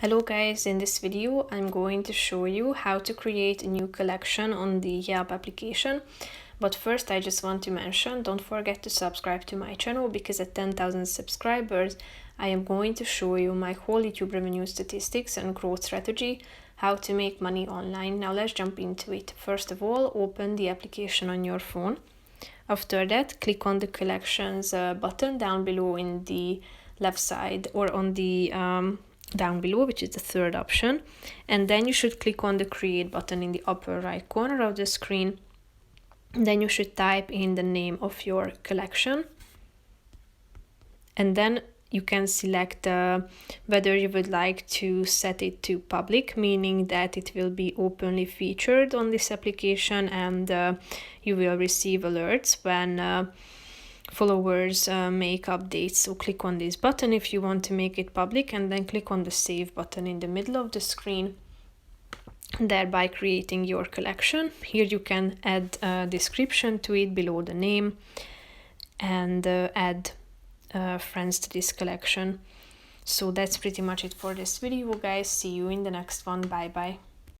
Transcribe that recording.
Hello guys, in this video I'm going to show you how to create a new collection on the Yelp application. But first I just want to mention, don't forget to subscribe to my channel because at 10,000 subscribers I am going to show you my whole YouTube revenue statistics and growth strategy, how to make money online. Now let's jump into it. First of all, open the application on your phone. After that, click on the collections button down below in the left side, or on the down below, which is the third option, and then you should click on the create button in the upper right corner of the screen. Then you should type in the name of your collection, and then you can select whether you would like to set it to public, meaning that it will be openly featured on this application, and you will receive alerts when followers make updates. So click on this button if you want to make it public, and then click on the save button in the middle of the screen, thereby creating your collection. Here you can add a description to it below the name, and add friends to this collection. So that's pretty much it for this video, guys. See you in the next one. Bye bye.